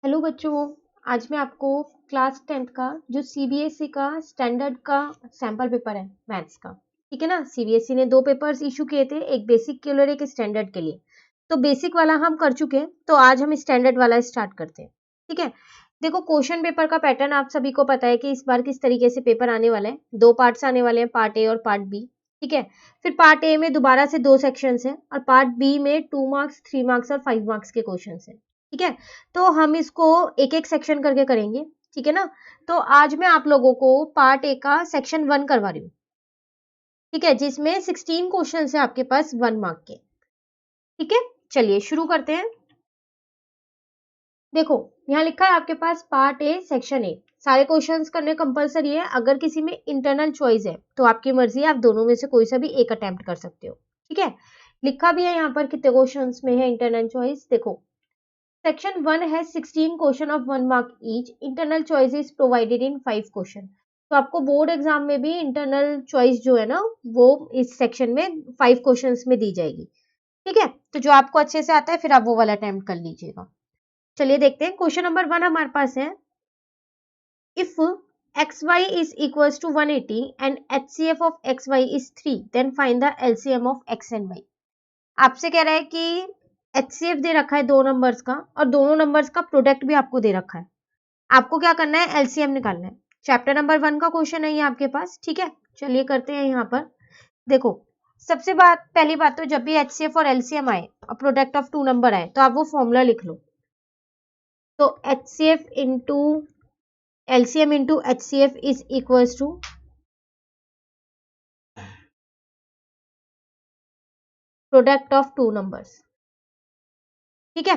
Hello बच्चों। आज मैं आपको क्लास 10th का जो सीबीएसई का स्टैंडर्ड का सैंपल पेपर है मैथ्स का, ठीक है ना। सीबीएसई ने 2 पेपर्स इशू किए थे, एक बेसिक के लिए और एक स्टैंडर्ड के लिए। तो बेसिक वाला हम कर चुके हैं, तो आज हम स्टैंडर्ड वाला स्टार्ट करते हैं। ठीक है, देखो क्वेश्चन पेपर का पैटर्न आप सभी को पता है कि इस बार किस तरीके से पेपर आने वाला है। 2 पार्ट्स आने वाले हैं, पार्ट ए और पार्ट बी। ठीक है, फिर पार्ट ए में दोबारा से 2 सेक्शंस हैं और पार्ट बी में 2 मार्क्स, 3 मार्क्स और 5 मार्क्स के क्वेश्चन हैं। ठीक है, तो हम इसको एक एक सेक्शन करके करेंगे। ठीक है ना, तो आज मैं आप लोगों को पार्ट ए का सेक्शन 1 करवा रही हूँ। ठीक है, जिसमें 16 क्वेश्चन है आपके पास 1 मार्क के। ठीक है, चलिए शुरू करते हैं। देखो यहाँ लिखा है आपके पास पार्ट ए सेक्शन ए, सारे क्वेश्चंस करने कंपलसरी है। अगर किसी में इंटरनल चॉइस है तो आपकी मर्जी है, आप दोनों में से कोई सा भी एक अटेम्प्ट कर सकते हो। ठीक है, लिखा भी है यहाँ पर कितने क्वेश्चंस में है इंटरनल चॉइस। देखो Section 1 has 16 question of 1 mark each. Internal choice is provided in 5 question. तो आपको बोर्ड एग्जाम में भी इंटरनल चॉइस जो है ना वो इस सेक्शन में 5 क्वेश्चंस में दी जाएगी। ठीक है, तो जो आपको अच्छे से आता है फिर आप वो वाला अटेम्प्ट कर लीजिएगा। चलिए देखते हैं क्वेश्चन नंबर 1 हमारे पास है। If xy is equals to 180 and HCF of xy is 3, then find the LCM of x and y. आपसे कह रहा है कि HCF दे रखा है 2 नंबर्स का और दोनों नंबर्स का प्रोडक्ट भी आपको दे रखा है। आपको क्या करना है, एलसीएम निकालना है। चैप्टर नंबर 1 का क्वेश्चन है ये आपके पास। ठीक है, चलिए करते हैं। यहाँ पर देखो सबसे पहली बात तो जब भी एचसीएफ और एलसीएम आए और प्रोडक्ट ऑफ 2 नंबर आए तो आप वो फॉर्मूला लिख लो। तो HCF into LCM into HCF is equals to product of 2 numbers. ठीक है,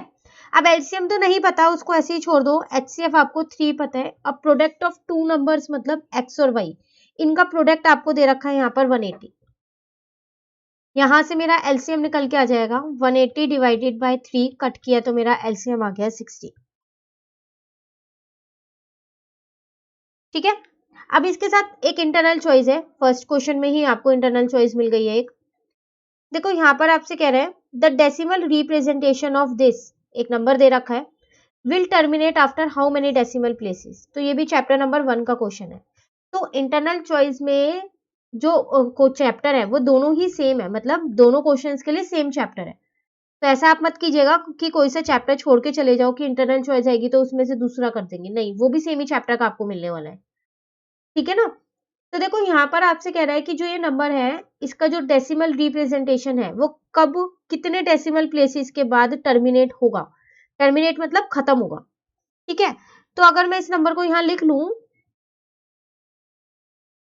अब एलसीएम तो नहीं पता, उसको ऐसे ही छोड़ दो। एचसीएफ आपको 3 पता है। अब प्रोडक्ट ऑफ 2 नंबर्स मतलब एक्स और वाई, इनका प्रोडक्ट आपको दे रखा है यहाँ पर 180। यहां से मेरा एलसीएम निकल के आ जाएगा 180 डिवाइडेड बाय 3, कट किया तो मेरा एलसीएम आ गया 60। ठीक है, अब इसके साथ एक इंटरनल चॉइस है। फर्स्ट क्वेश्चन में ही आपको इंटरनल चॉइस मिल गई है एक। देखो यहाँ पर आपसे कह रहे हैं the decimal representation of this, एक नंबर दे रखा है, will terminate after how many decimal places. तो ये भी चैप्टर नंबर 1 का क्वेश्चन है। तो इंटरनल चॉइस में जो चैप्टर है वो दोनों ही सेम है, मतलब दोनों क्वेश्चंस के लिए सेम चैप्टर है। तो ऐसा आप मत कीजिएगा कि कोई सा चैप्टर छोड़ के चले जाओ कि इंटरनल चॉइस आएगी तो उसमें से दूसरा कर देंगे, नहीं, वो भी सेम ही चैप्टर का आपको मिलने वाला है। ठीक है ना, तो देखो यहाँ पर आपसे कह रहा है कि जो ये नंबर है इसका जो डेसिमल रिप्रेजेंटेशन है वो कब कितने डेसिमल प्लेसेस के बाद टर्मिनेट होगा। टर्मिनेट मतलब खत्म होगा। ठीक है, तो अगर मैं इस नंबर को यहाँ लिख लूं,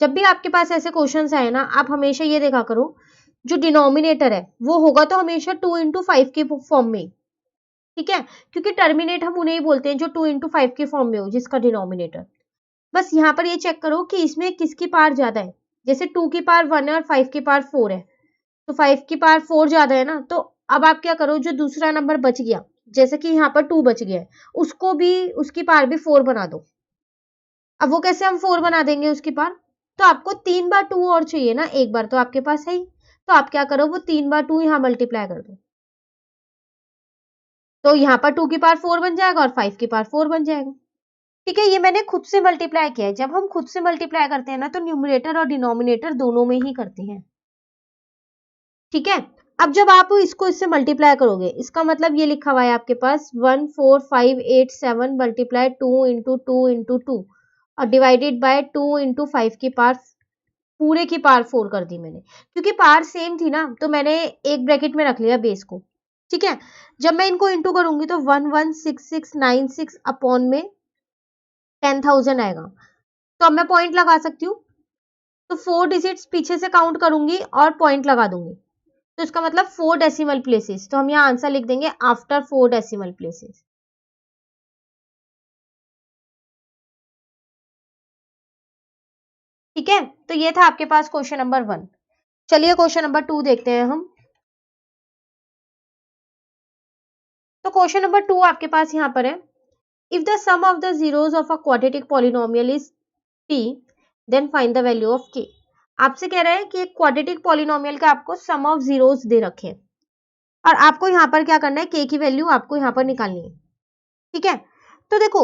जब भी आपके पास ऐसे क्वेश्चंस आए ना, आप हमेशा ये देखा करो जो डिनोमिनेटर है वो होगा तो हमेशा 2 into 5 के फॉर्म में। ठीक है, क्योंकि टर्मिनेट हम उन्हें ही बोलते हैं जो 2 into 5 के फॉर्म में हो, जिसका डिनोमिनेटर। बस यहाँ पर ये चेक करो कि इसमें किसकी पावर ज्यादा है। जैसे 2 की पावर 1 है और 5 की पावर 4 है, तो 5 की पावर 4 ज्यादा है ना। तो अब आप क्या करो, जो दूसरा नंबर बच गया, जैसे कि यहाँ पर 2 बच गया है, उसको भी उसकी पावर भी 4 बना दो। अब वो कैसे हम 4 बना देंगे उसकी पावर, तो आपको 3 बार 2 और चाहिए ना, एक बार तो आपके पास है ही। तो आप क्या करो, वो 3 बार 2 यहाँ मल्टीप्लाई कर दो, तो यहाँ पर 2 की पावर 4 बन जाएगा और 5 की पावर 4 बन जाएगा। ठीक है, ये मैंने खुद से मल्टीप्लाई किया है। जब हम खुद से मल्टीप्लाई करते हैं ना तो न्यूमरेटर और डिनोमिनेटर दोनों में ही करते हैं। ठीक है, अब जब आप इसको इससे मल्टीप्लाई करोगे, इसका मतलब ये लिखा हुआ है आपके पास 14587 मल्टीप्लाई 2 into 2 और डिवाइडेड बाय 2 into 5 की पावर, पूरे की पावर 4 कर दी मैंने, क्योंकि पावर सेम थी ना तो मैंने एक ब्रैकेट में रख लिया बेस को। ठीक है, जब मैं इनको इंटू करूंगी तो 116696 अपॉन में 10,000 आएगा। तो अब मैं पॉइंट लगा सकती हूँ, तो 4 डिजिट्स पीछे से काउंट करूंगी और पॉइंट लगा दूंगी, तो इसका मतलब 4 डेसिमल प्लेसेस। तो हम यहाँ आंसर लिख देंगे आफ्टर 4 डेसिमल प्लेसेस। ठीक है, तो ये था आपके पास क्वेश्चन नंबर 1। चलिए क्वेश्चन नंबर 2 देखते हैं हम। तो क्वेश्चन नंबर 2 आपके पास यहाँ पर है, if the sum of the zeros of a quadratic polynomial is p, then find the value of k। आपसे कह रहा है कि एक क्वाड्रेटिक पॉलिनोमियल का आपको सम ऑफ जीरोस दे रखे और आपको यहाँ पर क्या करना है, k की वैल्यू आपको यहाँ पर निकालनी है। ठीक है, तो देखो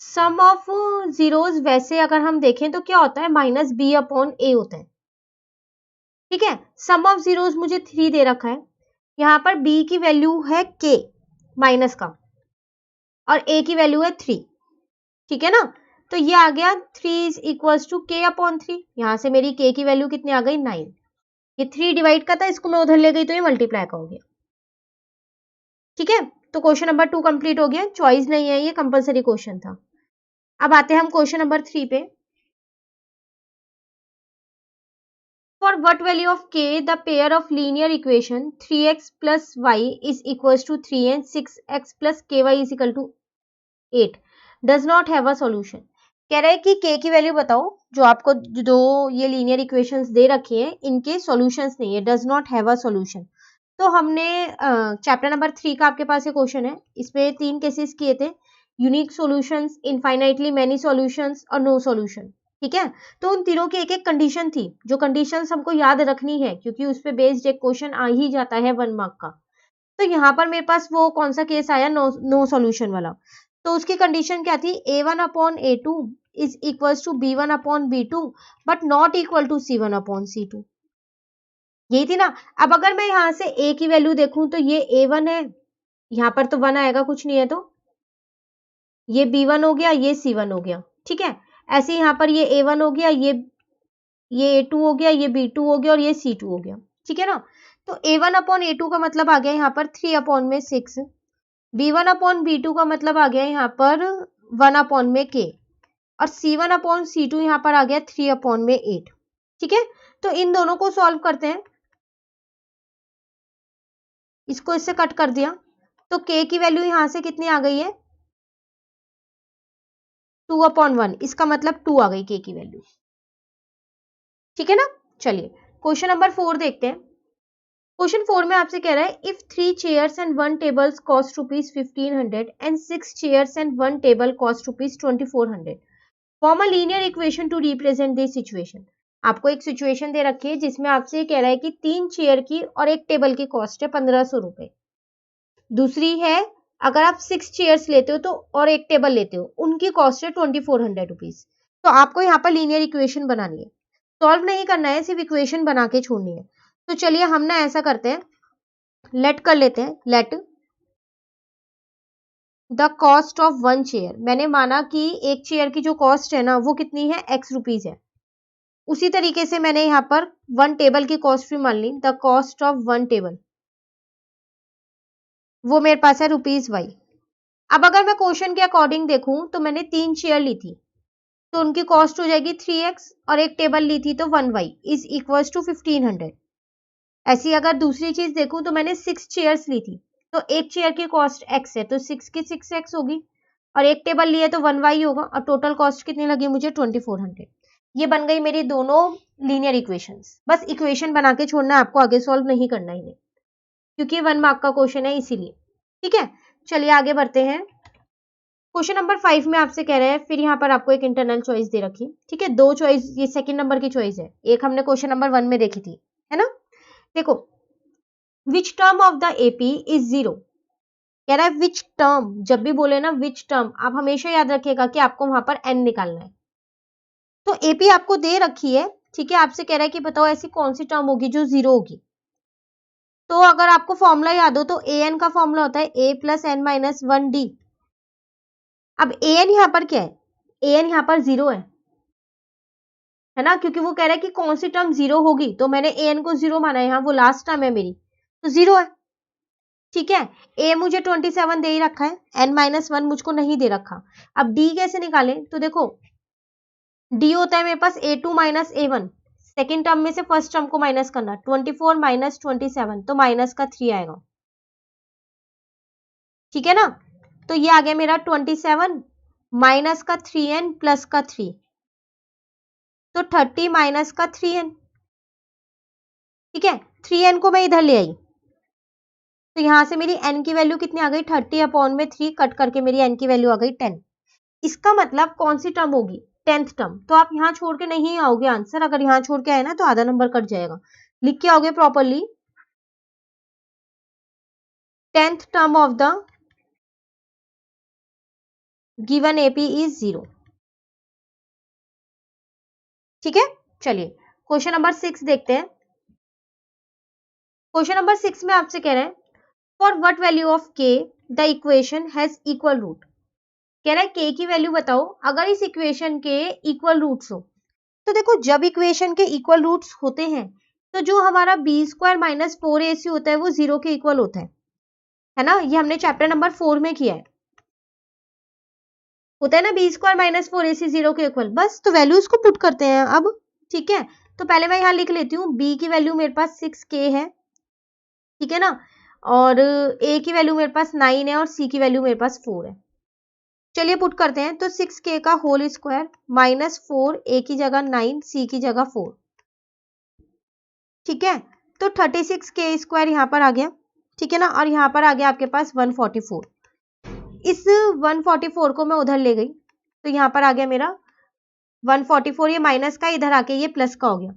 सम ऑफ जीरोज वैसे अगर हम देखें तो क्या होता है, माइनस बी अपॉन ए होता है, ठीक है। सम ऑफ जीरोज मुझे 3 दे रखा है, यहाँ पर b की वैल्यू है k माइनस का और a की वैल्यू है 3, ठीक है ना। तो ये आ गया 3 is equals to k upon 3, यहाँ से मेरी k की वैल्यू कितनी आ गई 9। ये 3 डिवाइड का था, इसको मैं उधर ले गई तो ये मल्टीप्लाई का हो गया, ठीक है। तो क्वेश्चन नंबर 2 कंप्लीट हो गया, चॉइस नहीं है, ये कंपलसरी क्वेश्चन था। अब आते हैं हम क्वेश्चन नंबर 3 पे। For what value of k the pair of linear equation 3x plus y is equals to 3 and 6x plus ky is equal to 8 does not have a solution। कह रहे हैं कि k की value बताओ, जो आपको दो ये लीनियर इक्वेशंस दे रखी हैं इनके सॉल्यूशंस नहीं है, does not have a solution. तो हमने चैप्टर नंबर 3 का आपके पास ये क्वेश्चन है, इसमें 3 केसेस किए थे, unique solutions, infinitely many solutions और नो सॉल्यूशन, ठीक है। तो उन तीनों की एक एक कंडीशन थी, जो कंडीशंस हमको याद रखनी है क्योंकि उस पे बेस्ड एक क्वेश्चन आ ही जाता है 1 मार्क का। तो यहाँ पर मेरे पास वो कौन सा केस आया, नो सॉल्यूशन वाला। तो उसकी कंडीशन क्या थी, a1 upon a2 is equals to b1 upon b2 but not equal to c1 upon c2, यही थी ना। अब अगर मैं यहाँ से a की वैल्यू देखूं तो ये a1 है, यहाँ पर तो 1 आएगा, कुछ नहीं है, तो ये b1 हो गया, ये c1 हो गया, ठीक है। ऐसे यहाँ पर ये a1 हो गया, ये a2 हो गया, ये b2 हो गया और ये c2 हो गया, ठीक है ना। तो a1 अपॉन a2 का मतलब आ गया यहाँ पर 3 अपॉन में 6, b1 अपॉन b2 का मतलब आ गया यहाँ पर 1 अपॉन में k और c1 अपॉन c2 यहाँ पर आ गया 3 अपॉन में 8, ठीक है। तो इन दोनों को सॉल्व करते हैं, इसको इससे कट कर दिया तो k की वैल्यू यहाँ से कितनी आ गई है 2 अपॉन 1, इसका मतलब 2 आ गई k की वैल्यू, ठीक है ना। चलिए क्वेश्चन नंबर 4 देखते हैं। क्वेश्चन 4 में आपसे कह रहा है if 3 chairs and 1 table cost rupees 1500 and 6 chairs and 1 table cost rupees 2400 form a linear equation two represent this situation. आपको एक सिचुएशन दे रखी है जिसमें आपसे कह रहा है कि 3 चेयर की और एक टेबल की कॉस्ट है 1500 रुपए। दूसरी है अगर आप 6 चेयर्स लेते हो तो और एक टेबल लेते हो, उनकी कॉस्ट है 2400 रुपीज। तो आपको यहाँ पर लीनियर इक्वेशन बनानी है, सॉल्व नहीं करना है, सिर्फ इक्वेशन बना के छोड़नी है। तो चलिए हम ना ऐसा करते हैं, लेट कर लेते हैं, let the cost of 1 chair, मैंने माना कि एक चेयर की जो कॉस्ट है ना वो कितनी है x रुपीज है। उसी तरीके से मैंने यहाँ पर 1 टेबल की कॉस्ट भी मान ली, द कॉस्ट ऑफ 1 टेबल वो मेरे पास है रुपीज y। अब अगर मैं क्वेश्चन के अकॉर्डिंग देखूं तो मैंने 3 चेयर ली थी तो उनकी कॉस्ट हो जाएगी 3x और एक टेबल ली थी तो 1y इज इक्वल्स टू 1500। ऐसी अगर दूसरी चीज देखूं तो मैंने 6 चेयर्स ली थी तो एक चेयर की कॉस्ट x है तो 6 की 6x होगी और एक टेबल लिए तो 1y होगा और टोटल कॉस्ट कितनी लगी मुझे 2400। ये बन गई मेरी दोनों लीनियर इक्वेशंस। बस इक्वेशन बना के छोड़ना है आपको, आगे सॉल्व नहीं करना है क्योंकि 1 मार्क का क्वेश्चन है इसीलिए, ठीक है। चलिए आगे बढ़ते हैं। क्वेश्चन नंबर 5 में आपसे कह रहे हैं, फिर यहाँ पर आपको एक इंटरनल चॉइस दे रखी, ठीक है, 2 चॉइस, ये सेकंड नंबर की चॉइस है, एक हमने क्वेश्चन नंबर 1 में देखी थी, है ना। देखो which term of the AP is 0, कह रहा है विच टर्म, जब भी बोले ना विच टर्म आप हमेशा याद रखिएगा कि आपको वहां पर एन निकालना है। तो एपी आपको दे रखी है, ठीक है, आपसे कह रहा है कि बताओ ऐसी कौन सी टर्म होगी जो 0 होगी। तो अगर आपको फॉर्मूला याद हो तो ए एन का फॉर्मूला होता है ए प्लस एन माइनस 1 डी। अब ए एन यहाँ पर क्या है, ए एन यहाँ पर 0 है ना, क्योंकि वो कह रहा है कि कौन सी टर्म 0 होगी, तो मैंने ए एन को 0 माना है, यहाँ वो लास्ट टर्म है मेरी तो 0 है, ठीक है। ए मुझे 27 दे ही रखा है, एन माइनस 1 मुझको नहीं दे रखा। अब डी कैसे निकालें, तो देखो डी होता है मेरे पास a2 minus a1, second term में से फर्स्ट टर्म को माइनस करना, 24 माइनस 27 तो माइनस का 3 आएगा, ठीक है ना। तो ये आ गया मेरा 27 माइनस का 3n प्लस का 3 तो 30 माइनस का 3n, ठीक है। 3n को मैं इधर ले आई तो यहां से मेरी n की वैल्यू कितनी आ गई 30 अपॉन में 3 कट करके मेरी n की वैल्यू आ गई 10। इसका मतलब कौन सी टर्म होगी 10th टर्म। तो आप यहां छोड़ के नहीं आओगे आंसर, अगर यहां छोड़ के आए ना तो आधा नंबर कट जाएगा, लिख के आओगे properly 10th term of the given AP is 0। ठीक है, चलिए क्वेश्चन नंबर 6 देखते हैं। क्वेश्चन नंबर 6 में आपसे कह रहे हैं for what value of k the equation has equal root. कह रहा है k की वैल्यू बताओ अगर इस इक्वेशन के इक्वल रूट्स हो। तो देखो जब इक्वेशन के इक्वल रूट्स होते हैं तो जो हमारा बी स्क्वायर माइनस 4ac होता है वो 0 के इक्वल होता है ना। ये हमने चैप्टर नंबर 4 में किया है। होता है ना बी स्क्वायर माइनस 4ac 0 के इक्वल। बस तो वैल्यूज को पुट करते हैं अब। ठीक है, तो पहले मैं यहाँ लिख लेती हूँ b की वैल्यू मेरे पास 6k है। ठीक है ना, और a की वैल्यू मेरे पास 9 है और c की वैल्यू मेरे पास 4 है। चलिए पुट करते हैं, तो 6k का होल स्क्वायर माइनस 4, a की जगह 9, c की जगह 4। ठीक है, तो 36k स्क्वायर यहाँ पर आ गया। ठीक है ना, और यहाँ पर आ गया आपके पास 144। इस 144 को मैं उधर ले गई तो यहाँ पर आ गया मेरा 144, ये माइनस का इधर आके ये प्लस का हो गया।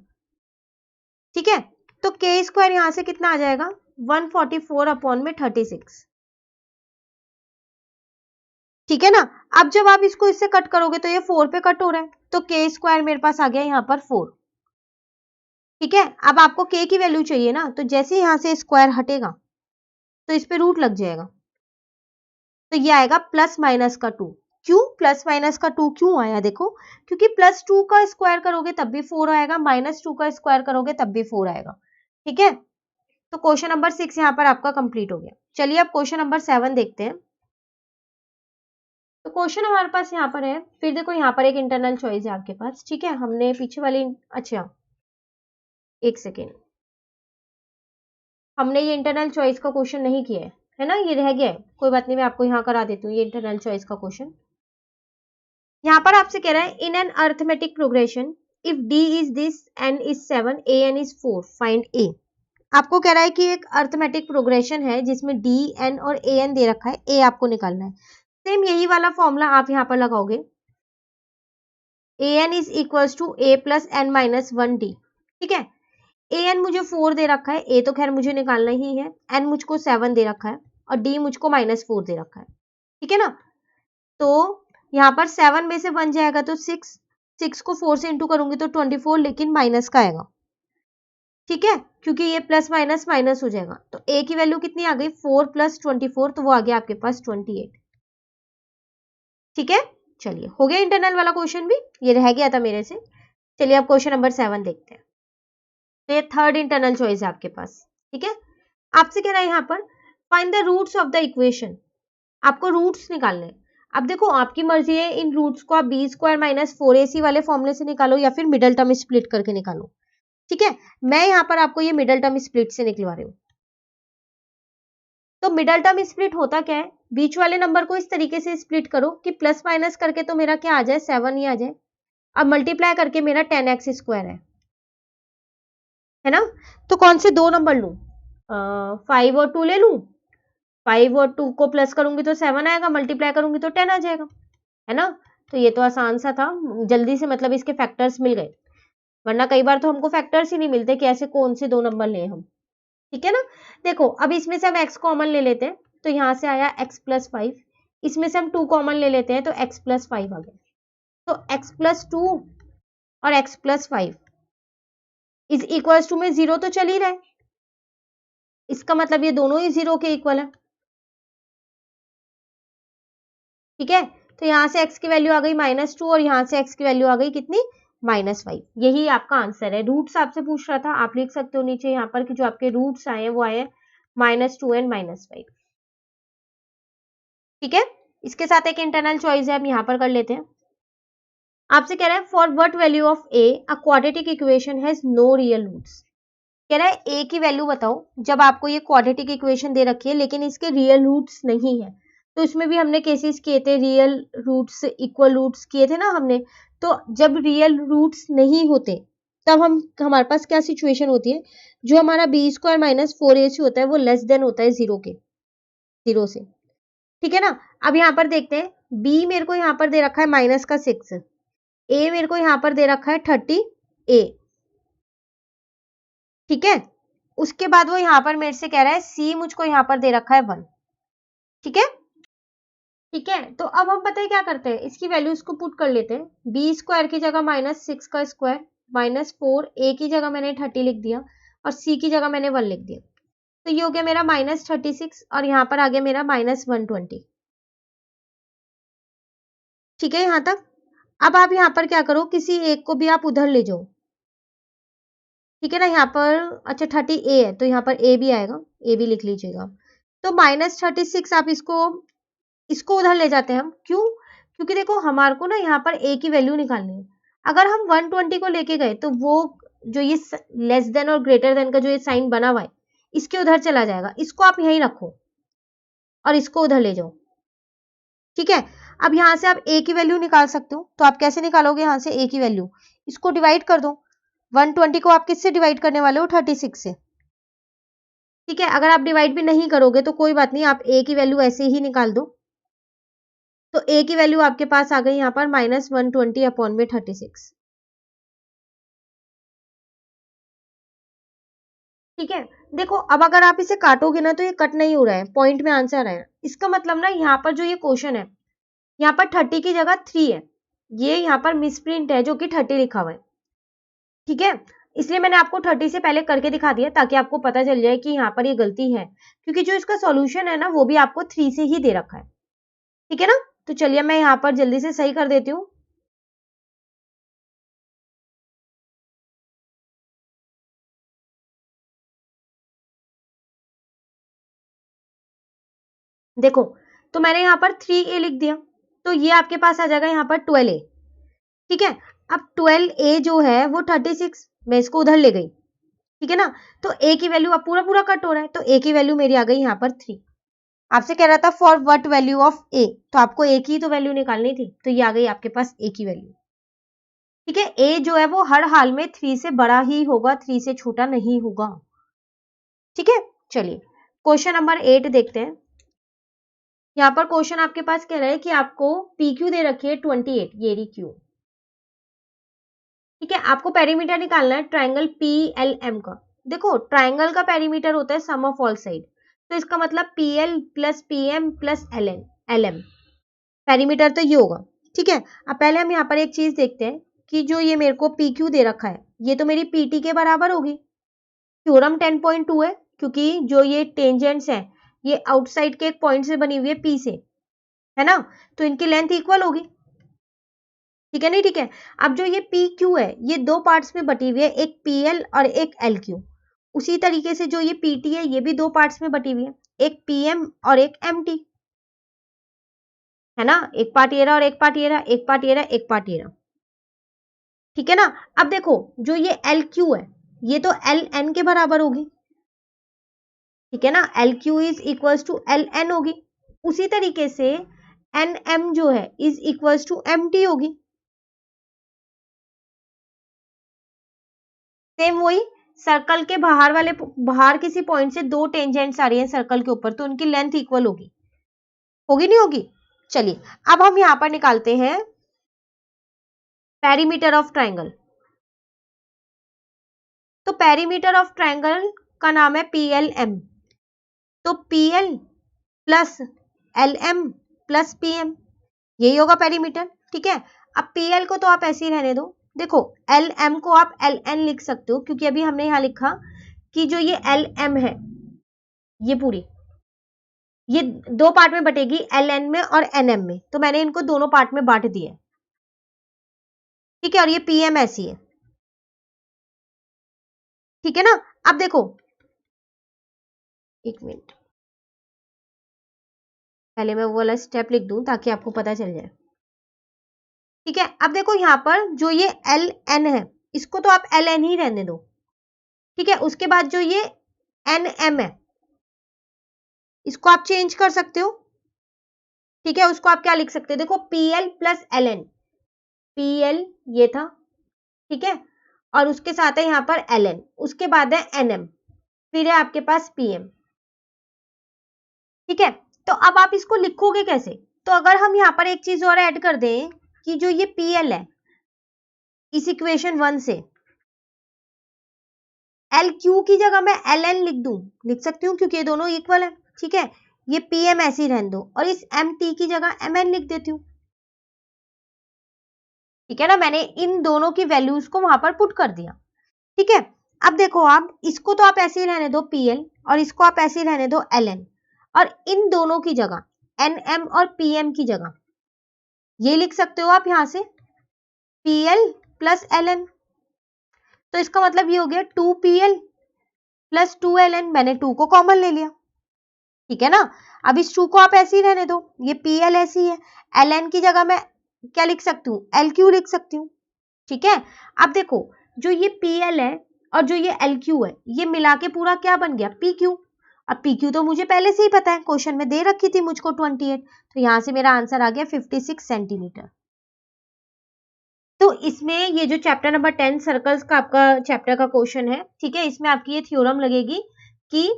ठीक है, तो k स्क्वायर यहाँ से कितना आ जाएगा 144 अपॉन में 36। ठीक है ना, अब जब आप इसको इससे कट करोगे तो ये 4 पे कट हो रहा है, तो k स्क्वायर मेरे पास आ गया यहाँ पर 4। ठीक है, अब आपको k की वैल्यू चाहिए ना, तो जैसे यहाँ से स्क्वायर हटेगा तो इस पे रूट लग जाएगा, तो ये आएगा प्लस माइनस का 2। क्यों प्लस माइनस का 2 क्यों आया देखो, क्योंकि प्लस 2 का स्क्वायर करोगे तब भी 4 आएगा, माइनस 2 का स्क्वायर करोगे तब भी 4 आएगा। ठीक है, तो क्वेश्चन नंबर 6 यहाँ पर आपका कंप्लीट हो गया। चलिए अब क्वेश्चन नंबर 7 देखते हैं। तो क्वेश्चन हमारे पास यहाँ पर है, फिर देखो यहाँ पर एक इंटरनल चॉइस है आपके पास। ठीक है, हमने पीछे वाली, अच्छा एक सेकेंड, हमने ये इंटरनल चॉइस का क्वेश्चन नहीं किया है ना, ये रह गया है। कोई बात नहीं, मैं आपको यहाँ करा देती हूँ ये इंटरनल चॉइस का क्वेश्चन। यहाँ पर आपसे कह रहा है in an arithmetic progression if d is this n is 7 an is 4 find a। आपको कह रहा है कि एक अर्थमेटिक प्रोग्रेशन है जिसमें d n और an दे रखा है, a आपको निकालना है। सेम यही वाला फॉर्मूला आप यहाँ पर लगाओगे, an is equals to a plus n minus 1d। ठीक है, an मुझे 4 दे रखा है, a तो खैर मुझे निकालना ही है, n मुझको 7 दे रखा है और d मुझको माइनस 4 दे रखा है। ठीक है ना, तो यहाँ पर 7 में से 1 जाएगा तो 6 को 4 से इंटू करूंगी तो 24, लेकिन माइनस का आएगा। ठीक है, क्योंकि ये प्लस माइनस माइनस हो जाएगा, तो a की वैल्यू कितनी आ गई 4 प्लस 24, तो वो आ गया आपके पास 28। ठीक है, चलिए हो गया इंटरनल वाला क्वेश्चन भी, ये रह गया था मेरे से। चलिए अब क्वेश्चन नंबर 7 देखते हैं। तो ये थर्ड इंटरनल चॉइस है आपके पास। ठीक है, आपसे कह रहा है यहाँ पर find the roots of the equation. आपको रूट्स निकालने हैं। अब देखो आपकी मर्जी है, इन रूट्स को आप बी स्क्वायर माइनस 4ac वाले फॉर्मूले से निकालो या फिर मिडल टर्म स्प्लिट करके निकालो। ठीक है, मैं यहाँ पर आपको ये मिडल टर्म स्प्लिट से निकलवा रही हूँ। तो मिडल टर्म स्प्लिट होता क्या है, बीच वाले नंबर को इस तरीके से स्प्लिट करो कि प्लस माइनस करके तो मेरा क्या आ जाए 7 ही आ जाए, अब मल्टीप्लाई करके मेरा 10x स्क्वायर है ना। तो कौन से दो नंबर लूं, 5 और 2 ले लूं। 5 और 2 को प्लस करूंगी तो 7 आएगा, मल्टीप्लाई करूंगी तो 10 आ जाएगा, है ना। तो ये तो आसान सा था, जल्दी से मतलब इसके फैक्टर्स मिल गए, वरना कई बार तो हमको फैक्टर्स ही नहीं मिलते कि ऐसे कौन से दो नंबर लें हम। ठीक है ना, देखो अब इसमें से हम x कॉमन ले लेते हैं, तो यहाँ से आया x प्लस 5, इसमें से हम 2 कॉमन ले लेते हैं तो x प्लस 5 आ गया। तो x प्लस 2 और x plus 5 is equals to में 0 तो चल ही रहा है, इसका मतलब ये दोनों ही 0 के इक्वल है। ठीक है, तो यहाँ से x की वैल्यू आ गई -2 और यहाँ से x की वैल्यू आ गई कितनी -5। यही आपका आंसर है। रूट्स आपसे पूछ रहा था, आप लिख सकते हो नीचे यहाँ पर कि जो आपके रूट्स आए हैं वो आए -2 एंड -5। ठीक है, इसके साथ एक इंटरनल चॉइस है, हम यहाँ पर कर लेते हैं। आपसे कह रहा है for what value of a a quadratic equation has no real roots. कह रहा है a की वैल्यू बताओ जब आपको ये क्वाड्रेटिक इक्वेशन दे रखी है लेकिन इसके रियल रूट्स नहीं है। तो इसमें भी हमने केसेस किए थे, रियल रूट्स इक्वल रूट्स किए थे ना हमने। तो जब रियल रूट्स नहीं होते तब हमारे पास क्या सिचुएशन होती है, जो हमारा बी स्क्वायर माइनस 4ac होता है वो लेस देन होता है 0 के, 0 से। ठीक है ना, अब यहाँ पर देखते हैं, b मेरे को यहाँ पर दे रखा है -6, a मेरे को यहाँ पर दे रखा है 30a। ठीक है, उसके बाद वो यहाँ पर मेरे से कह रहा है c मुझको यहाँ पर दे रखा है 1। ठीक है, ठीक है, तो अब हम पता है क्या करते हैं, इसकी वैल्यूज को पुट कर लेते हैं। बी स्क्वायर की जगह -6 का स्क्वायर -4, ए की जगह मैंने 30 लिख दिया और सी की जगह मैंने 1 लिख दिया। तो ये हो गया मेरा -36 और यहाँ पर आ गया मेरा -120। ठीक है यहाँ तक। अब आप यहाँ पर क्या करो, किसी एक को भी आप उधर ले जाओ। ठीक है ना, यहाँ पर अच्छा 30 ए है तो यहाँ पर ए भी आएगा, ए भी लिख लीजिएगा। तो -36 आप इसको उधर ले जाते हैं हम, क्यों? क्योंकि देखो हमारे को ना यहाँ पर ए की वैल्यू निकालनी है। अगर हम 120 को लेके गए तो वो जो ये लेस देन और ग्रेटर देन का जो ये साइन बना हुआ है इसके उधर चला जाएगा। इसको आप यहीं रखो और इसको उधर ले जाओ। ठीक है, अब यहाँ से आप ए की वैल्यू निकाल सकते हो। तो आप कैसे निकालोगे यहाँ से ए की वैल्यू? इसको डिवाइड कर दो। 120 को आप किससे डिवाइड करने वाले हो? 36 से। ठीक है, अगर आप डिवाइड भी नहीं करोगे तो कोई बात नहीं, आप ए की वैल्यू ऐसे ही निकाल दो। तो ए की वैल्यू आपके पास आ गई यहाँ पर -120 अपॉन में 36। ठीक है, देखो अब अगर आप इसे काटोगे ना तो ये कट नहीं हो रहा है, पॉइंट में आंसर है। इसका मतलब ना यहाँ पर जो ये क्वेश्चन है, यहाँ पर 30 की जगह 3 है, ये यहाँ पर मिसप्रिंट है जो कि 30 लिखा हुआ है। ठीक है, इसलिए मैंने आपको 30 से पहले करके दिखा दिया ताकि आपको पता चल जाए कि यहाँ पर ये गलती है, क्योंकि जो इसका सॉल्यूशन है ना वो भी आपको 3 से ही दे रखा है। ठीक है ना, तो चलिए मैं यहाँ पर जल्दी से सही कर देती हूँ। देखो, तो मैंने यहाँ पर 3a लिख दिया, तो ये आपके पास आ जाएगा यहाँ पर 12a। ठीक है, अब 12a जो है वो 36, मैं इसको उधर ले गई। ठीक है ना, तो a की वैल्यू अब पूरा पूरा कट हो रहा है, तो a की वैल्यू मेरी आ गई यहाँ पर 3। आपसे कह रहा था for what value of a, तो आपको a की तो वैल्यू निकालनी थी, तो ये आ गई आपके पास a की वैल्यू। ठीक है, a जो है वो हर हाल में 3 से बड़ा ही होगा, 3 से छोटा नहीं होगा। ठीक है, चलिए क्वेश्चन नंबर 8 देखते हैं। यहाँ पर क्वेश्चन आपके पास कह रहा है कि आपको पी क्यू दे रखी है 28, ये रही क्यू। ठीक है, आपको पेरीमीटर निकालना है ट्राइंगल पी एल एम का। देखो ट्राइंगल का पेरीमीटर होता है सम ऑफ ऑल साइड, तो इसका मतलब P L plus P M plus L M, perimeter तो ये होगा। ठीक है, अब पहले हम यहाँ पर एक चीज देखते हैं कि जो ये मेरे को पी क्यू दे रखा है ये तो मेरी पी टी के बराबर होगी। थ्योरम 10.2 है, क्योंकि जो ये टेंजेंट्स है ये आउटसाइड के एक पॉइंट से बनी हुई है पी से, है ना, तो इनकी लेंथ इक्वल होगी। ठीक है नहीं? ठीक है, अब जो ये पी क्यू है ये दो पार्ट्स में बटी हुई है, एक पी एल और एक एल क्यू। उसी तरीके से जो ये पी टी है ये भी दो पार्ट्स में बटी हुई है, एक पी एम और एक एम टी, है ना, एक पार्ट ये रहा और एक पार्ट ये रहा, एक पार्ट ये रहा, एक पार्ट ये रहा। ठीक है ना, अब देखो जो ये एल क्यू है ये तो एल एन के बराबर होगी। ठीक है ना, L Q is equals to L N होगी। उसी तरीके से एन एम जो है is equals to M T होगी। सेम वही, सर्कल के बाहर किसी पॉइंट से दो टेंजेंट्स आ रही हैं सर्कल के ऊपर, तो उनकी लेंथ इक्वल होगी, होगी नहीं होगी? चलिए अब हम यहां पर निकालते हैं पेरीमीटर ऑफ ट्राइंगल। तो पेरीमीटर ऑफ ट्राइंगल का नाम है पी एल एम। तो P L plus L M plus P M, यही होगा पेरीमीटर। ठीक है, अब पी एल को तो आप ऐसे ही रहने दो। देखो एल एम को आप एल एन लिख सकते हो, क्योंकि अभी हमने यहां लिखा कि जो ये एल एम है ये पूरी ये दो पार्ट में बटेगी, एल एन में और एन एम में, तो मैंने इनको दोनों पार्ट में बांट दिया। ठीक है, और ये पी एम ऐसी है। ठीक है ना, अब देखो एक मिनट, पहले मैं वो वाला स्टेप लिख दूं ताकि आपको पता चल जाए। ठीक है, अब देखो यहाँ पर जो ये एल एन है इसको तो आप एल एन ही रहने दो। ठीक है, उसके बाद जो ये एन एम है इसको आप चेंज कर सकते हो। ठीक है, उसको आप क्या लिख सकते हो, देखो P L plus L N, P L ये था, ठीक है, और उसके साथ है यहाँ पर एल एन, उसके बाद है एन एम, फिर है आपके पास पी एम। ठीक है, तो अब आप इसको लिखोगे कैसे? तो अगर हम यहाँ पर एक चीज और ऐड कर दें कि जो ये पी एल है इस इक्वेशन 1 से एल क्यू की जगह मैं एल एन लिख सकती हूँ, क्योंकि ये दोनों इक्वल है। ठीक है, ये PM ऐसे ही रहने दो और इस MT की जगह MN लिख देती हूँ। ठीक है ना, मैंने इन दोनों की वैल्यूज को वहां पर पुट कर दिया। ठीक है, अब देखो आप इसको तो आप ऐसे ही रहने दो PL और इसको आप ऐसे ही रहने दो LN, और इन दोनों की जगह NM और PM की जगह ये लिख सकते हो आप यहां से PL प्लस LN। तो इसका मतलब ये हो गया 2PL प्लस 2LN, मैंने 2 को कॉमन ले लिया। ठीक है ना, अब इस 2 को आप ऐसे ही रहने दो, ये PL ऐसी है, LN की जगह मैं क्या लिख सकती हूँ, LQ लिख सकती हूँ। ठीक है, अब देखो जो ये PL है और जो ये LQ है, ये मिला के पूरा क्या बन गया, PQ। अब PQ तो मुझे पहले से ही पता है, क्वेश्चन में दे रखी थी मुझको 28, तो यहां से मेरा आंसर आ गया 56 सेंटीमीटर। तो इसमें ये जो चैप्टर नंबर 10 सर्कल्स का आपका चैप्टर का क्वेश्चन है, ठीक है, इसमें आपकी ये थ्योरम लगेगी कि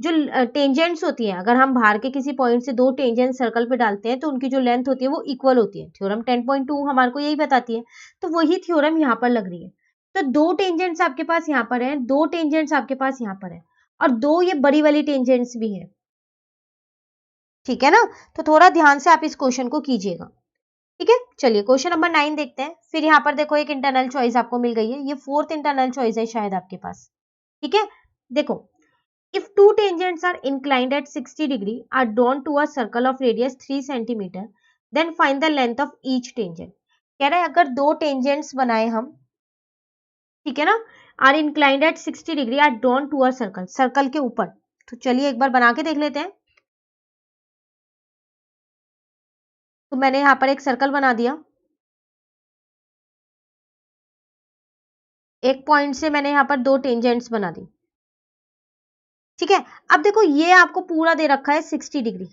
जो टेंजेंट्स होती हैं, अगर हम बाहर के किसी पॉइंट से दो टेंजेंट सर्कल पे डालते हैं तो उनकी जो लेंथ होती है वो इक्वल होती है। थ्योरम 10.2 हमारे को यही बताती है, तो वही थ्योरम यहाँ पर लग रही है। तो दो टेंजेंट्स आपके पास यहाँ पर है, दो टेंजेंट्स आपके पास यहाँ पर है, और दो ये बड़ी वाली टेंजेंट्स भी है। ठीक है ना, तो थोड़ा ध्यान से आप इस क्वेश्चन को कीजिएगा। ठीक है, चलिए क्वेश्चन नंबर 9 देखते हैं। फिर यहाँ पर देखो एक इंटरनल चॉइस आपको मिल गई है, ये फोर्थ इंटरनल चॉइस है शायद आपके पास। ठीक है, देखो, if two tangents are inclined at 60 degree are drawn to a circle of radius 3 centimeter, then find the length of each tangent। कह रहा है अगर दो टेंजेंट्स बनाए हम, ठीक है ना, are inclined at 60 degree are drawn to a circle, circle के ऊपर। तो चलिए एक बार बना के देख लेते हैं। तो मैंने यहां पर एक सर्कल बना दिया, एक पॉइंट से मैंने यहां पर दो टेंजेंट्स बना दी। ठीक है, अब देखो ये आपको पूरा दे रखा है 60 डिग्री।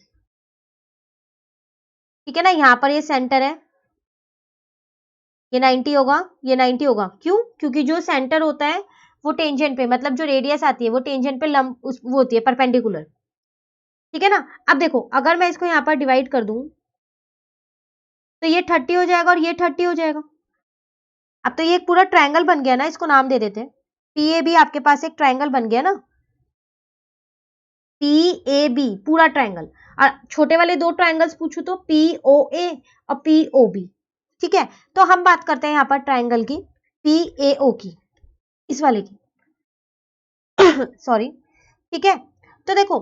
ठीक है ना, यहां पर ये सेंटर है, ये 90 होगा, ये 90 होगा। क्यों? क्योंकि जो सेंटर होता है वो टेंजेंट पे, मतलब जो रेडियस आती है वो टेंजेंट पे लंब वो होती है परपेंडिकुलर। ठीक है ना, अब देखो अगर मैं इसको यहाँ पर डिवाइड कर दूं तो ये 30 हो जाएगा और ये 30 हो जाएगा। अब तो ये एक पूरा ट्रायंगल बन गया ना, इसको नाम दे देते हैं PAB। आपके पास एक ट्रायंगल बन गया ना, PAB पूरा ट्रायंगल। और छोटे वाले दो ट्रायंगल्स पूछू तो POA और POB। ठीक है, तो हम बात करते हैं यहाँ पर ट्रायंगल की, PAO की, इस वाले की सॉरी। ठीक है, तो देखो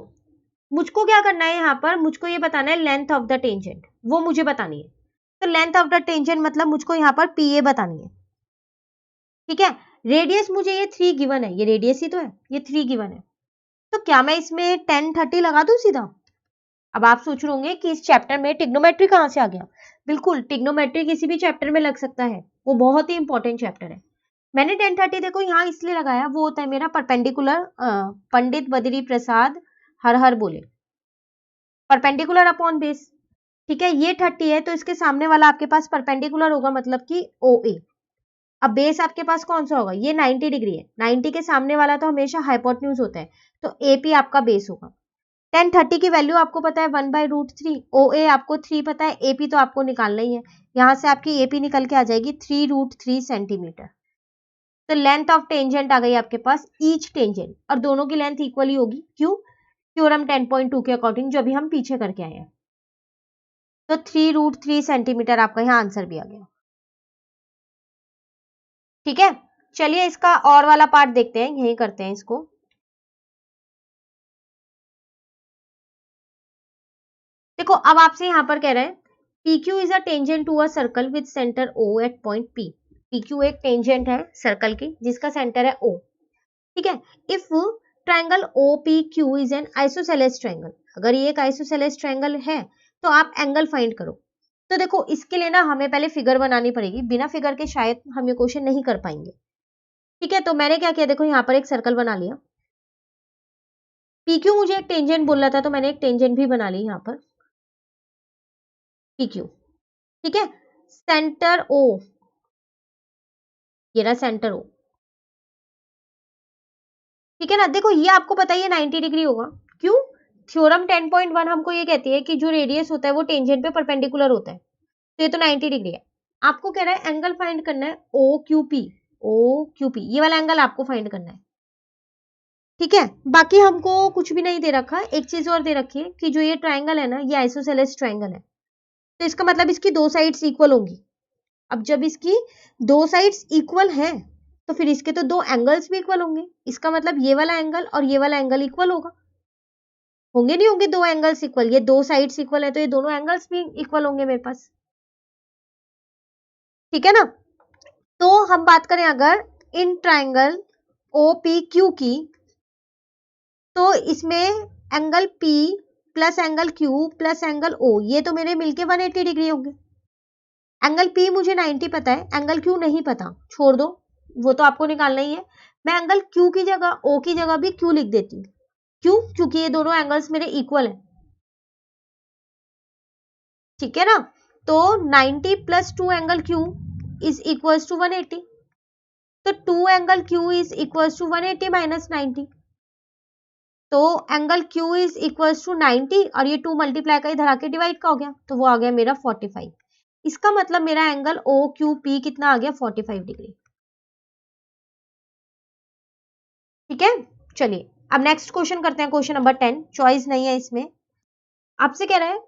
मुझको क्या करना है, यहाँ पर मुझको ये बताना है लेंथ ऑफ द टेंजेंट, वो मुझे बतानी है। तो लेंथ ऑफ द टेंजेंट मतलब मुझको यहाँ पर PA बतानी है। ठीक है, रेडियस मुझे ये 3 गिवन है, ये रेडियस ही तो है, ये 3 गिवन है। तो क्या मैं इसमें 10 30 लगा दूं सीधा? अब आप सोच रहे होंगे कि इस चैप्टर में टिग्नोमेट्री कहां से आ गया। बिल्कुल, टिग्नोमेट्री किसी भी चैप्टर में लग सकता है, वो बहुत ही इंपॉर्टेंट चैप्टर है। मैंने 10 30 देखो यहाँ इसलिए लगाया, वो होता है मेरा परपेंडिकुलर, पंडित बद्री प्रसाद हर हर बोले, परपेंडिकुलर अपॉन बेस। ठीक है, ये 30 है तो इसके सामने वाला आपके पास परपेंडिकुलर होगा, मतलब कि OA। अब बेस आपके पास कौन सा होगा, ये 90 डिग्री है, 90 के सामने वाला तो हमेशा हाइपोटेन्यूज होता है, तो AP आपका बेस होगा। 10 30 की वैल्यू आपको पता है 1/√3, OA आपको 3 पता है, AP तो आपको निकालना ही है। यहां से आपकी AP निकल के आ जाएगी 3√3 सेंटीमीटर। तो लेंथ ऑफ टेंजेंट आ गई आपके पास, ईच टेंजेंट, और दोनों की लेंथ इक्वली होगी। क्यों? थ्योरम 10.2 के अकॉर्डिंग, जो अभी हम पीछे करके आए हैं। तो 3√3 सेंटीमीटर आपका यहाँ आंसर भी आ गया। ठीक है, चलिए इसका और वाला पार्ट देखते हैं, यही करते हैं इसको। देखो अब आपसे यहाँ पर कह रहे हैं PQ is a tangent to a circle with centre O at point P। PQ एक टेंजेंट है सर्कल की जिसका सेंटर है O। ठीक है, if triangle OPQ is an isosceles triangle, अगर ये एक आइसोसेलेस ट्रायंगल है तो आप एंगल फाइंड करो। तो देखो इसके लिए ना हमें पहले फिगर बनानी पड़ेगी, बिना फिगर के शायद हम ये क्वेश्चन नहीं कर पाएंगे। ठीक है, तो मैंने क्या किया, देखो यहाँ पर एक सर्कल बना लिया। PQ मुझे एक टेंजेंट बोल रहा था तो मैंने एक टेंजेंट भी बना ली यहाँ पर PQ। ठीक है, सेंटर O, ये रहा सेंटर O। ठीक है ना, देखो ये आपको पता ही है 90 डिग्री होगा। क्यों? थ्योरम 10.1 हमको ये कहती है कि जो रेडियस होता है वो टेंजेंट पे परपेंडिकुलर होता है, तो ये तो 90 डिग्री है। आपको कह रहा है एंगल फाइंड करना है OQP। OQP ये वाला एंगल आपको फाइंड करना है। ठीक है, बाकी हमको कुछ भी नहीं दे रखा। एक चीज और दे रखी है कि जो ये ट्राइंगल है ना, ये आइसोसेलेस ट्राइंगल है, तो इसका मतलब इसकी दो साइड्स इक्वल होंगी। अब जब इसकी दो साइड्स इक्वल हैं तो फिर इसके तो दो एंगल्स भी इक्वल होंगे। इसका मतलब ये वाला एंगल और ये वाला एंगल इक्वल होगा, होंगे नहीं होंगे दो एंगल्स इक्वल? ये दो साइड्स इक्वल है तो ये दोनों एंगल्स भी इक्वल होंगे मेरे पास, ठीक है ना। तो हम बात करें अगर इन ट्राइंगल OPQ की, तो इसमें angle P plus angle Q plus angle O ये तो मेरे मिलके 180 डिग्री होंगे। एंगल P मुझे 90 पता है, एंगल Q नहीं पता, छोड़ दो, वो तो आपको निकालना ही है। मैं एंगल Q की जगह O की जगह भी Q लिख देती हूँ। क्यों? क्योंकि ये दोनों एंगल्स मेरे इक्वल है, ठीक है ना। तो 90 plus 2 angle Q is equals to 180, तो 2 angle Q is equals to 180 minus 90, तो angle Q is equals to 90 और ये 2 मल्टीप्लाई का इधर आके डिवाइड का हो गया, तो वो आ गया मेरा 45। इसका मतलब मेरा एंगल OQP कितना आ गया? 45 डिग्री, ठीक है। चलिए अब नेक्स्ट क्वेश्चन करते हैं, क्वेश्चन नंबर 10, चॉइस नहीं है इसमें। आपसे कह रहा है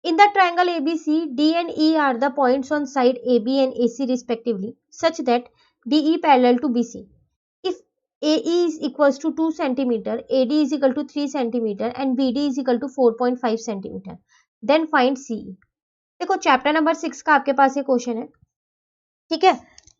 in the triangle ABC, D and E are the points on side AB and AC respectively, such that DE parallel to BC. If AE is equals to 2 centimeter, AD is equal to 3 centimeter and BD is equal to 4.5 centimeter, then find CE. देखो chapter number 6 का आपके पास ये question है, ठीक है।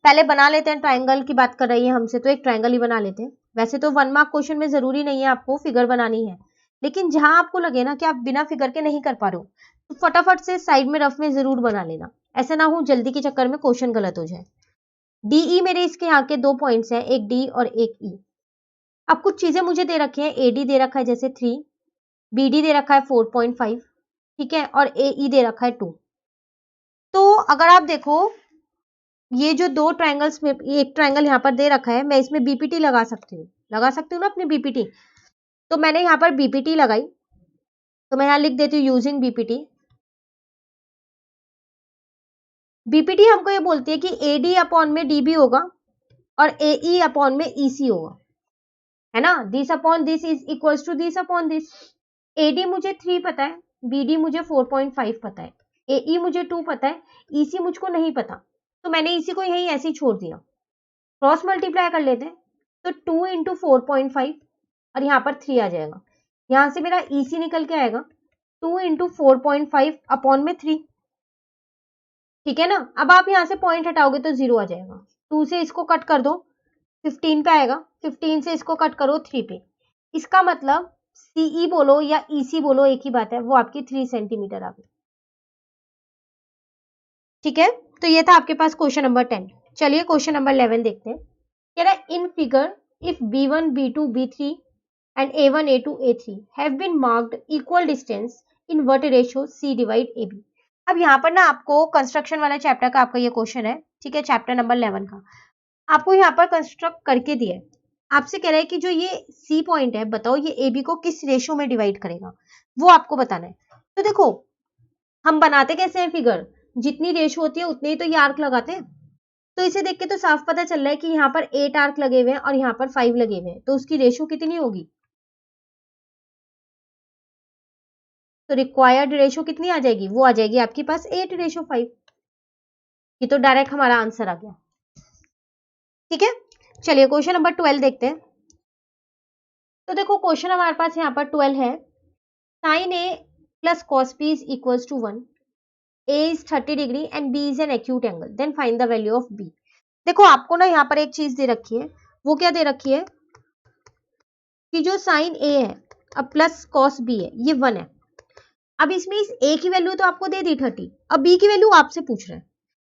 पहले बना लेते हैं, ट्राइंगल की बात कर रही है हमसे तो एक ट्राइंगल ही बना लेते हैं। वैसे तो 1 मार्क क्वेश्चन में जरूरी नहीं है आपको फिगर बनानी है, लेकिन जहां आपको लगे ना कि आप बिना फिगर के नहीं कर पा रहे हो तो फटाफट से साइड में रफ में जरूर बना लेना, ऐसा ना हो जल्दी के चक्कर में क्वेश्चन गलत हो जाए। डीई मेरे इसके यहाँ के दो पॉइंट्स हैं, एक डी और एक ई। अब कुछ चीजें मुझे दे रखी हैं, एडी दे रखा है जैसे 3, बीडी दे रखा है 4.5, ठीक है, और एई दे रखा है 2। तो अगर आप देखो ये जो दो ट्राइंगल्स में एक ट्राइंगल यहाँ पर दे रखा है, मैं इसमें बीपीटी लगा सकती हूँ, ना अपनी बीपीटी। तो मैंने यहाँ पर बीपीटी लगाई, तो मैं यहाँ लिख देती हूँ यूजिंग बीपीटी। बीपीटी हमको ये बोलती है कि एडी अपॉन में डीबी होगा और एई अपॉन में ईसी होगा, है ना। This upon this is equals to this upon this. AD मुझे 3 पता है, बीडी मुझे 4.5 पता है, एई मुझे 2 पता है, ईसी मुझको नहीं पता, तो मैंने इसी को यहीं ऐसे ही छोड़ दिया। क्रॉस मल्टीप्लाई कर लेते हैं, तो 2 इंटू 4.5 और यहाँ पर 3 आ जाएगा, यहाँ से मेरा ईसी निकल के आएगा 2 इंटू 4.5 अपॉन में 3, ठीक है ना। अब आप यहाँ से पॉइंट हटाओगे तो 0 आ जाएगा, 2 से इसको कट कर दो 15 पे आएगा, 15 से इसको कट करो 3 पे। इसका मतलब सीई बोलो या ईसी बोलो एक ही बात है, वो आपकी 3 सेंटीमीटर आ गई, ठीक है। तो ये था आपके पास क्वेश्चन नंबर 10। चलिए क्वेश्चन नंबर 11 देखते हैं। कह रहा है in figure if B1 B2 B3 and A1 A2 A3 have been marked equal distance in what ratio C divide AB। अब यहाँ पर ना आपको कंस्ट्रक्शन वाला चैप्टर का आपका ये क्वेश्चन है, ठीक है, चैप्टर नंबर 11 का आपको यहाँ पर कंस्ट्रक्ट करके दिया है। आपसे कह रहा है कि जो ये सी पॉइंट है, बताओ ये ए बी को किस रेशियो में डिवाइड करेगा, वो आपको बताना है। तो देखो हम बनाते कैसे हैं फिगर, जितनी रेशियो होती है उतने ही तो ये आर्क लगाते हैं। तो इसे देख के तो साफ पता चल रहा है कि यहाँ पर 8 आर्क लगे हुए हैं और यहाँ पर 5 लगे हुए हैं, तो उसकी रेशियो कितनी होगी? तो रिक्वायर्ड रेशियो कितनी आ जाएगी? वो आ जाएगी आपके पास 8:5। ये तो डायरेक्ट हमारा आंसर आ गया, ठीक है। चलिए क्वेश्चन नंबर 12 देखते हैं। तो देखो क्वेश्चन हमारे पास यहाँ पर 12 है, sine A plus cos B is equals to 1, A is 30 degree and B is an acute angle, then find the value of B. देखो आपको ना यहाँ पर एक चीज दे रखी है, वो क्या दे रखी है कि जो साइन ए है अब प्लस कॉस बी है ये 1 है। अब इसमें इस ए की वैल्यू तो आपको दे दी 30, अब बी की वैल्यू आपसे पूछ रहे हैं,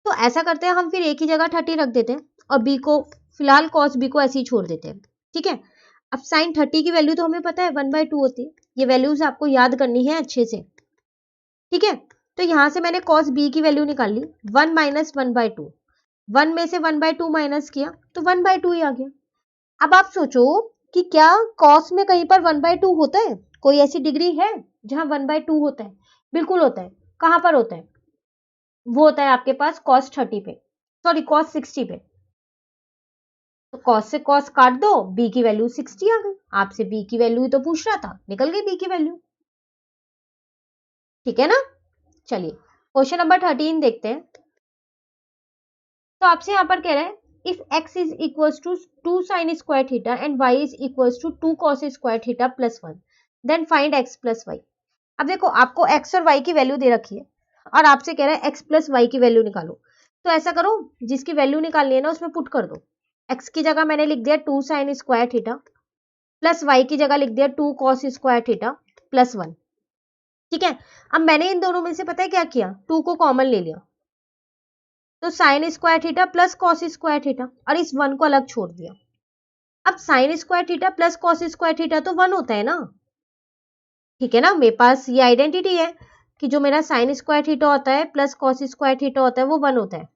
तो ऐसा करते हैं हम फिर ए की जगह 30 रख देते हैं और बी को फिलहाल कॉस बी को ऐसे ही छोड़ देते हैं, ठीक है। अब साइन 30 की वैल्यू तो हमें पता है 1/2 होती है, ये वैल्यूज आपको याद करनी है अच्छे से, ठीक है। तो यहां से मैंने कॉस बी की वैल्यू निकाल ली, 1 माइनस 1/2, 1 में से 1/2 माइनस किया तो 1/2 ही आ गया। अब आप सोचो कि क्या कॉस में कहीं पर 1/2 होता है? कोई ऐसी डिग्री है जहां 1/2 होता है? बिल्कुल होता है। कहां पर होता है? वो होता है आपके पास cos 30 पे, सॉरी cos 60 पे। तो कॉस से कॉस काट दो, बी की वैल्यू 60 आ गई। आपसे बी की वैल्यू ही तो पूछ रहा था, निकल गई बी की वैल्यू। ठीक है ना। चलिए क्वेश्चन नंबर 13 देखते हैं। तो आपसे यहां पर कह रहा है if x is equal to 2 sine square theta and y is equal to 2 cos square theta plus 1, then find x plus Y. अब देखो आपको x और y की वैल्यू दे रखी है और आपसे कह रहा है x प्लस वाई की वैल्यू निकालो। तो ऐसा करो, जिसकी वैल्यू निकालनी है ना उसमें पुट कर दो। x की जगह मैंने लिख दिया 2 sine square theta, plus y की जगह लिख दिया 2 कॉस स्क्वायर थीटा प्लस 1। ठीक है, अब मैंने इन दोनों में से पता है क्या किया, 2 को कॉमन ले लिया, तो sign square theta plus cos square theta, और इस 1 को अलग छोड़ दिया। अब sign square theta plus cos square theta तो 1 होता है ना। ठीक है ना, मेरे पास ये आइडेंटिटी है कि जो मेरा साइन स्क्वायर थीटा होता है प्लस कॉस स्क्वायर थीटा होता है वो 1 होता है।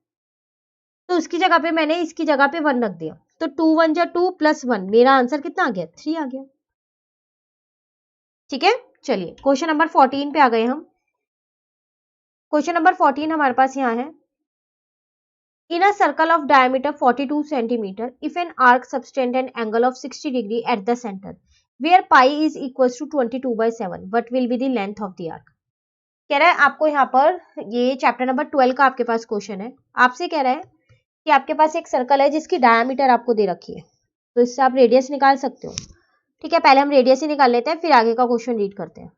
तो उसकी जगह पे मैंने इसकी जगह पे 1 रख दिया, तो 2 1 जा 2 प्लस 1, मेरा आंसर कितना आ गया, 3 आ गया। ठीक है, चलिए क्वेश्चन नंबर 14 पे आ गए हम। क्वेश्चन नंबर 14 हमारे पास यहाँ है, in a circle of diameter 42 centimeter, if an arc subtends an angle of 60 degree at the center, where pi is equals to 22/7, what will be the length of the arc? कह रहा है आपको यहाँ पर, ये चैप्टर नंबर 12 का आपके पास question है। आपसे कह रहा है कि आपके पास एक सर्कल है जिसकी डायमीटर आपको दे रखी है, तो इससे आप रेडियस निकाल सकते हो। ठीक है, पहले हम रेडियस ही निकाल लेते हैं, फिर आगे का क्वेश्चन रीड करते हैं।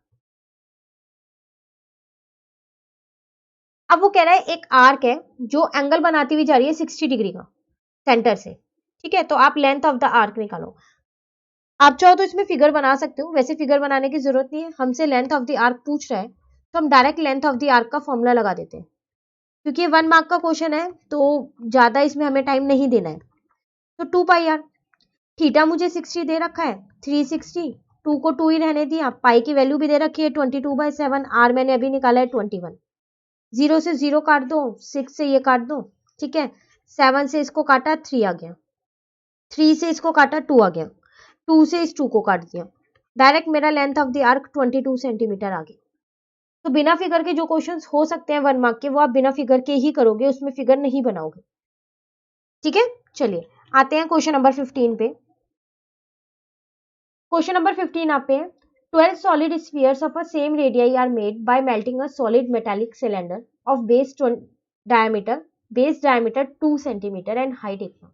अब वो कह रहा है एक आर्क है जो एंगल बनाती हुई जा रही है 60 डिग्री का सेंटर से। ठीक है, तो आप लेंथ ऑफ द आर्क निकालो। आप चाहो तो इसमें फिगर बना सकते हो, वैसे फिगर बनाने की जरूरत नहीं है, हमसे लेंथ ऑफ द आर्क पूछ रहा है तो हम direct length of the arc का फॉर्मूला लगा देते हैं, क्योंकि ये 1 मार्क का क्वेश्चन है तो ज्यादा इसमें हमें टाइम नहीं देना है। तो 2 पाई आर, थीटा मुझे 60 दे रखा है 360, 2 को 2 ही रहने दिया, पाई की वैल्यू भी दे रखी है 22/7, आर मैंने अभी निकाला है 21। 0 से 0 काट दो, 6 से ये काट दो। ठीक है, 7 से इसको काटा 3 आ गया, 3 से इसको काटा 2 आ गया, 2 से इस 2 को काट दिया, डायरेक्ट मेरा length of the arc 22 centimetre आ गया। तो बिना फिगर के जो क्वेश्चंस हो सकते हैं 1 मार्क के, वो आप बिना फिगर के ही करोगे, उसमें फिगर नहीं बनाओगे। ठीक है, चलिए आते हैं क्वेश्चन नंबर 15 पे। क्वेश्चन नंबर 15 आप पे है, 12 solid spheres of a same radii are made by melting a solid metallic cylinder of base diameter 2 centimeter and height इतना,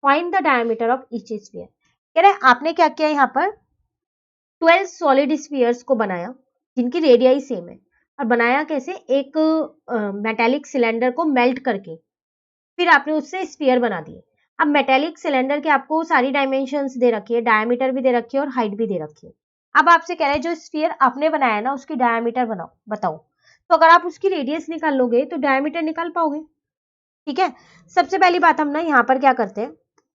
find the diameter of each sphere। कह रहे हैं आपने क्या किया, यहाँ पर 12 सॉलिड स्फीयर्स को बनाया जिनकी रेडियाई सेम है, और बनाया कैसे, एक मेटेलिक सिलेंडर को मेल्ट करके फिर आपने उससे स्फीयर बना दिए। अब मेटेलिक सिलेंडर के आपको सारी डायमेंशंस दे रखी है, डायमीटर भी दे रखी है और हाइट भी दे रखी है। अब आपसे कह रहे हैं जो स्फीयर आपने बनाया ना उसकी डायमीटर बनाओ, बताओ। तो अगर आप उसकी रेडियस निकाल लोगे तो डायमीटर निकाल पाओगे। ठीक है, सबसे पहली बात हम ना यहाँ पर क्या करते हैं,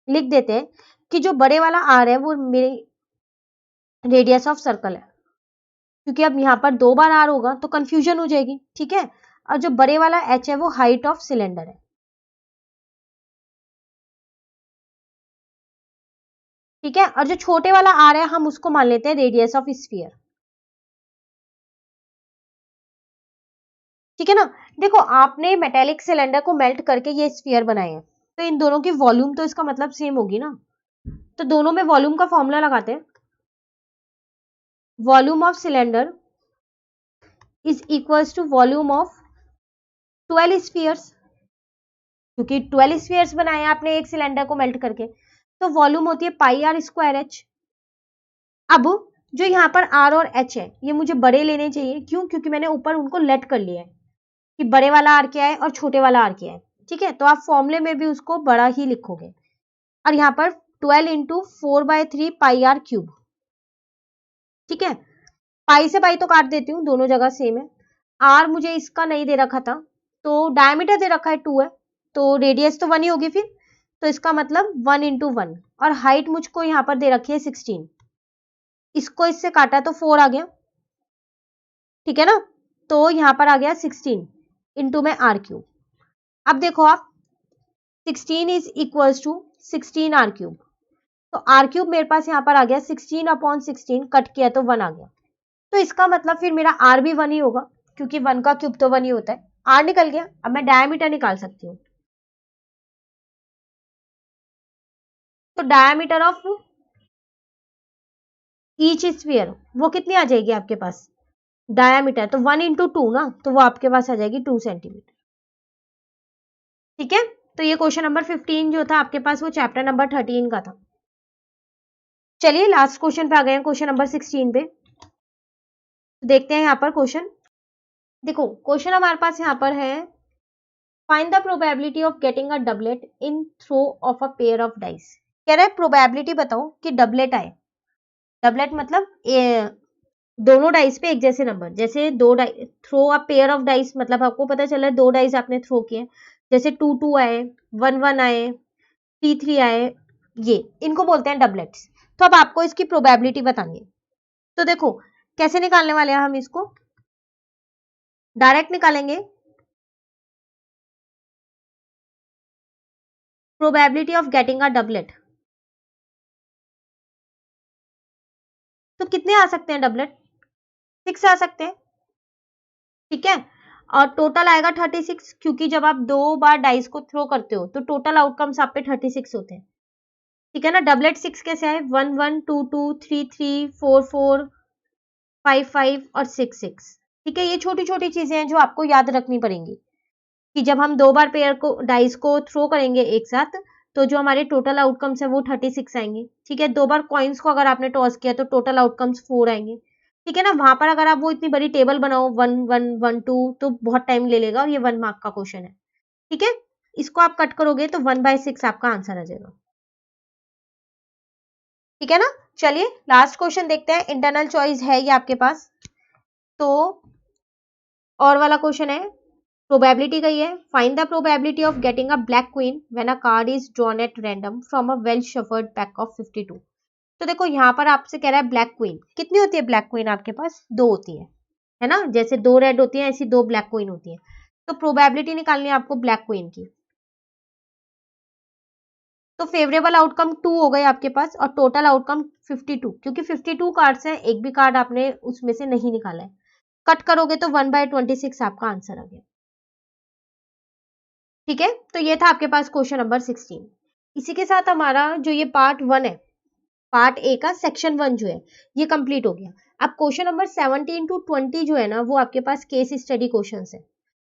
लिख देते हैं कि जो बड़े वाला आर है वो मेरी रेडियस ऑफ सर्कल है, क्योंकि अब यहाँ पर 2 बार आर होगा तो कंफ्यूजन हो जाएगी। ठीक है, और जो बड़े वाला एच है वो हाइट ऑफ सिलेंडर है। ठीक है, और जो छोटे वाला आर है हम उसको मान लेते हैं रेडियस ऑफ स्फीयर। ठीक है ना, देखो आपने मेटेलिक सिलेंडर को मेल्ट करके ये स्फीयर बनाए हैं, तो इन दोनों की वॉल्यूम तो इसका मतलब सेम होगी ना, तो दोनों में वॉल्यूम का फॉर्मूला लगाते हैं। Volume of cylinder is equals to volume of 12 spheres, क्योंकि 12 स्फीयर्स बनाए हैं आपने एक सिलेंडर को मेल्ट करके, तो वॉल्यूम होती है पाई आर स्क्वायर एच। अब जो यहाँ पर आर और एच है ये मुझे बड़े लेने चाहिए, क्यों, क्योंकि मैंने ऊपर उनको लेट कर लिया है कि बड़े वाला आर क्या है और छोटे वाला आर क्या है। ठीक है, तो आप फॉर्मूले में भी उसको बड़ा ही लिखोगे, और यहाँ पर 12 इंटू 4/3 पाई आर क्यूब। ठीक है, पाई से पाई तो काट देती हूँ, दोनों जगह सेम है। आर मुझे इसका नहीं दे रखा था, तो डायमीटर दे रखा है 2 है, तो रेडियस तो 1 ही होगी फिर, तो इसका मतलब 1 इंटू 1, और हाइट मुझको यहाँ पर दे रखी है 16, इसको इससे काटा तो 4 आ गया। ठीक है ना, तो यहाँ पर आ गया 16 इंटू में आर क्यूब। अब देखो आप 16 is equals to 16 R cube, तो आर क्यूब मेरे पास यहाँ पर आ गया 16/16, कट किया तो 1 आ गया, तो इसका मतलब फिर मेरा आर भी 1 ही होगा, क्योंकि 1 का क्यूब तो 1 ही होता है। आर निकल गया, अब मैं डायमीटर निकाल सकती हूँ। तो डायमीटर ऑफ ईच स्फीयर वो कितनी आ जाएगी आपके पास, डायमीटर तो 1 इंटू 2 ना, तो वो आपके पास आ जाएगी 2 सेंटीमीटर। ठीक है, तो ये क्वेश्चन नंबर 15 जो था आपके पास वो चैप्टर नंबर 13 का था। चलिए लास्ट क्वेश्चन पे आ गए हैं, क्वेश्चन नंबर 16 पे। देखते हैं यहाँ पर क्वेश्चन। देखो क्वेश्चन हमारे पास यहाँ पर है, find the probability of getting a doublet in throw of a pair of dice. कह रहा है प्रोबेबिलिटी बताओ कि डबलेट आए। डबलेट मतलब दोनों डाइस पे एक जैसे नंबर, जैसे दो dice throw a pair of dice, मतलब आपको पता चला दो डाइस आपने थ्रो किए, जैसे 2 2 आए, 1 1 आए, 3 3 आए, ये इनको बोलते हैं डबलेट्स। तो अब आपको इसकी प्रोबेबिलिटी बतानी है। तो देखो कैसे निकालने वाले हैं हम इसको, डायरेक्ट निकालेंगे। Probability of getting a doublet, तो कितने आ सकते हैं डबलेट, 6 आ सकते हैं। ठीक है, और टोटल आएगा 36, क्योंकि जब आप दो बार डाइस को थ्रो करते हो तो टोटल आउटकम्स आप पे 36 होते हैं। ठीक है ना, डबलेट 6 कैसे आए, 1 1 2 2 3 3 4 4 5 5 और 6 6। ठीक है, ये छोटी छोटी चीजें हैं जो आपको याद रखनी पड़ेंगी कि जब हम दो बार पेयर को डाइस को थ्रो करेंगे एक साथ, तो जो हमारे टोटल आउटकम्स है वो 36 आएंगे। ठीक है, दो बार कॉइन्स को अगर आपने टॉस किया तो टोटल आउटकम्स 4 आएंगे। ठीक है ना, वहां पर अगर आप वो इतनी बड़ी टेबल बनाओ 1 1 1 2 तो बहुत टाइम ले लेगा, और ये 1 मार्क का क्वेश्चन है। ठीक है, इसको आप कट करोगे तो 1/6 आपका आंसर आ जाएगा। ठीक है ना, चलिए लास्ट क्वेश्चन देखते हैं, इंटरनल चॉइस है ये आपके पास। तो और वाला क्वेश्चन है, प्रोबेबिलिटी का ही है, find the probability of getting a black queen when a card is drawn at random from a well shuffled pack of 52। तो देखो यहाँ पर आपसे कह रहा है ब्लैक क्वीन कितनी होती है, ब्लैक क्वीन आपके पास दो होती है ना, जैसे दो रेड होती है ऐसी दो ब्लैक क्वीन होती है। तो प्रोबेबिलिटी निकालनी है आपको ब्लैक क्वीन की। तो फेवरेबल आउटकम 2 हो गए आपके पास, और टोटल आउटकम 52, क्योंकि 52 कार्ड्स हैं, एक भी कार्ड आपने उसमें से नहीं निकाला है। कट करोगे तो 1/26 आपका आंसर आ गया। ठीक है, तो ये था आपके पास क्वेश्चन नंबर 16। इसी के साथ हमारा जो ये पार्ट 1 है, पार्ट ए का सेक्शन 1 जो है ये कंप्लीट हो गया। अब क्वेश्चन नंबर 17 टू 20 जो है ना वो आपके पास केस स्टडी क्वेश्चन है,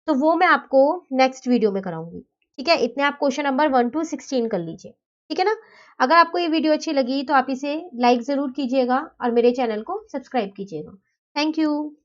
तो वो मैं आपको नेक्स्ट वीडियो में कराऊंगी। ठीक है, इतने आप क्वेश्चन नंबर 1 टू 16 कर लीजिए। ठीक है ना, अगर आपको ये वीडियो अच्छी लगी तो आप इसे लाइक जरूर कीजिएगा और मेरे चैनल को सब्सक्राइब कीजिएगा। Thank you.